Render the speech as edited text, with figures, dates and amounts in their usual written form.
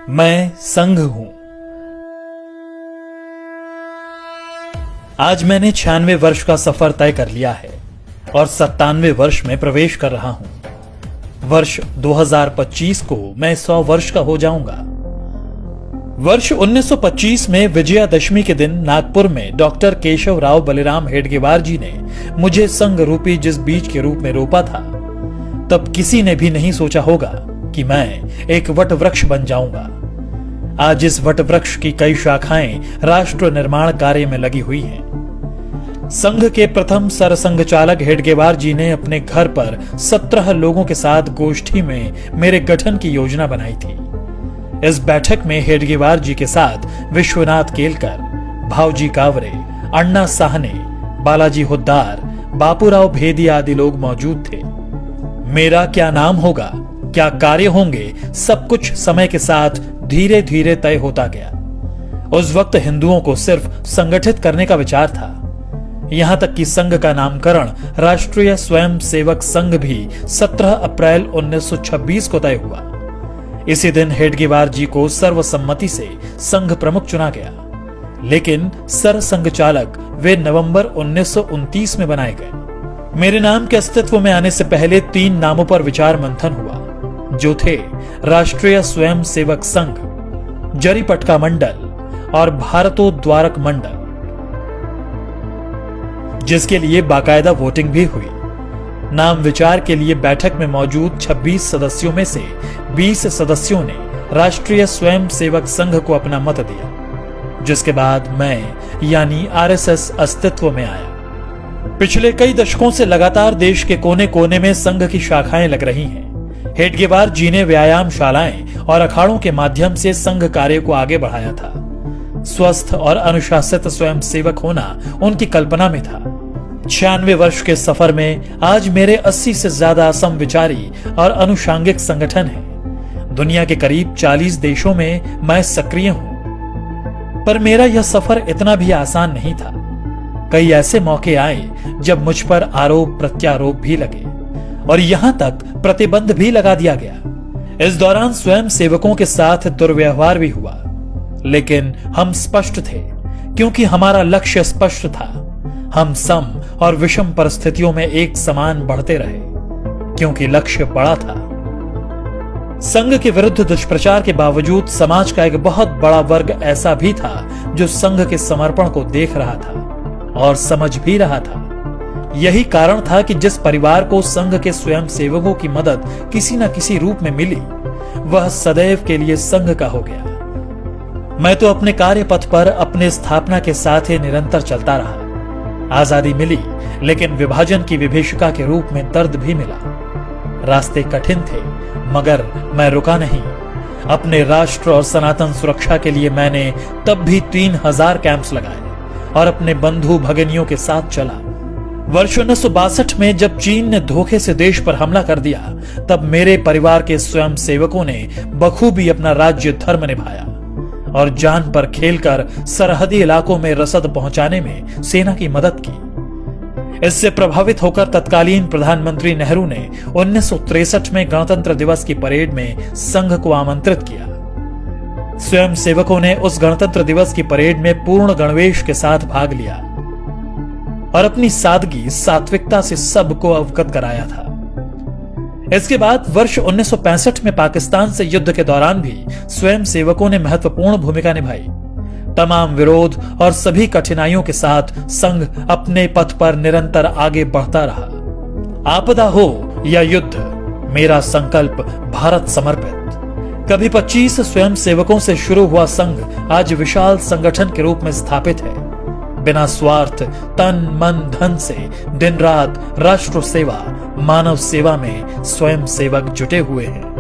मैं संघ हूं। आज मैंने 96 वर्ष का सफर तय कर लिया है और 97वें वर्ष में प्रवेश कर रहा हूं। वर्ष 2025 को मैं 100 वर्ष का हो जाऊंगा। वर्ष 1925 में विजयादशमी के दिन नागपुर में डॉक्टर केशव राव बलिराम हेडगेवार जी ने मुझे संघ रूपी जिस बीज के रूप में रोपा था, तब किसी ने भी नहीं सोचा होगा कि मैं एक वट वृक्ष बन जाऊंगा। आज इस वट वृक्ष की कई शाखाएं राष्ट्र निर्माण कार्य में लगी हुई हैं। संघ के प्रथम सरसंघचालक हेडगेवार जी ने अपने घर पर 17 लोगों के साथ गोष्ठी में मेरे गठन की योजना बनाई थी। इस बैठक में हेडगेवार जी के साथ विश्वनाथ केलकर, भावजी कावरे, अण्णा साहने, बालाजी हुद्दार, बापूराव भेदी आदि लोग मौजूद थे। मेरा क्या नाम होगा, क्या कार्य होंगे, सब कुछ समय के साथ धीरे धीरे तय होता गया। उस वक्त हिंदुओं को सिर्फ संगठित करने का विचार था। यहां तक कि संघ का नामकरण राष्ट्रीय स्वयं सेवक संघ भी 17 अप्रैल 1926 को तय हुआ। इसी दिन हेडगेवार जी को सर्वसम्मति से संघ प्रमुख चुना गया, लेकिन सरसंघचालक वे नवंबर 1929 में बनाए गए। मेरे नाम के अस्तित्व में आने से पहले 3 नामों पर विचार मंथन हुआ, जो थे राष्ट्रीय स्वयं सेवक संघ, जरीपटका मंडल और भारतोद्वारक मंडल, जिसके लिए बाकायदा वोटिंग भी हुई। नाम विचार के लिए बैठक में मौजूद 26 सदस्यों में से 20 सदस्यों ने राष्ट्रीय स्वयं सेवक संघ को अपना मत दिया, जिसके बाद मैं यानी आरएसएस अस्तित्व में आया। पिछले कई दशकों से लगातार देश के कोने कोने में संघ की शाखाएं लग रही हैं। हेडगेवार जी ने व्यायामशालाएं और अखाड़ों के माध्यम से संघ कार्य को आगे बढ़ाया था। स्वस्थ और अनुशासित स्वयं सेवक होना उनकी कल्पना में था। 96 वर्ष के सफर में आज मेरे 80 से ज्यादा समविचारी और अनुषांगिक संगठन हैं। दुनिया के करीब 40 देशों में मैं सक्रिय हूं। पर मेरा यह सफर इतना भी आसान नहीं था। कई ऐसे मौके आए जब मुझ पर आरोप प्रत्यारोप भी लगे और यहां तक प्रतिबंध भी लगा दिया गया। इस दौरान स्वयं सेवकों के साथ दुर्व्यवहार भी हुआ, लेकिन हम स्पष्ट थे क्योंकि हमारा लक्ष्य स्पष्ट था। हम सम और विषम परिस्थितियों में एक समान बढ़ते रहे क्योंकि लक्ष्य बड़ा था। संघ के विरुद्ध दुष्प्रचार के बावजूद समाज का एक बहुत बड़ा वर्ग ऐसा भी था जो संघ के समर्पण को देख रहा था और समझ भी रहा था। यही कारण था कि जिस परिवार को संघ के स्वयं सेवकों की मदद किसी न किसी रूप में मिली, वह सदैव के लिए संघ का हो गया। मैं तो अपने कार्य पथ पर अपने स्थापना के साथ ही निरंतर चलता रहा। आजादी मिली, लेकिन विभाजन की विभीषिका के रूप में दर्द भी मिला। रास्ते कठिन थे, मगर मैं रुका नहीं। अपने राष्ट्र और सनातन सुरक्षा के लिए मैंने तब भी 3000 कैंप्स लगाए और अपने बंधु भगिनियों के साथ चला। वर्ष 1962 में जब चीन ने धोखे से देश पर हमला कर दिया, तब मेरे परिवार के स्वयं सेवकों ने बखूबी अपना राज्य धर्म निभाया और जान पर खेलकर सरहदी इलाकों में रसद पहुंचाने में सेना की मदद की। इससे प्रभावित होकर तत्कालीन प्रधानमंत्री नेहरू ने 1963 में गणतंत्र दिवस की परेड में संघ को आमंत्रित किया। स्वयं सेवकों ने उस गणतंत्र दिवस की परेड में पूर्ण गणवेश के साथ भाग लिया और अपनी सादगी सात्विकता से सबको अवगत कराया था। इसके बाद वर्ष 1965 में पाकिस्तान से युद्ध के दौरान भी स्वयं सेवकों ने महत्वपूर्ण भूमिका निभाई। तमाम विरोध और सभी कठिनाइयों के साथ संघ अपने पथ पर निरंतर आगे बढ़ता रहा। आपदा हो या युद्ध, मेरा संकल्प भारत समर्पित। कभी 25 स्वयं सेवकों से शुरू हुआ संघ आज विशाल संगठन के रूप में स्थापित है। बिना स्वार्थ, तन मन धन से दिन रात राष्ट्र सेवा, मानव सेवा में स्वयं सेवक जुटे हुए हैं।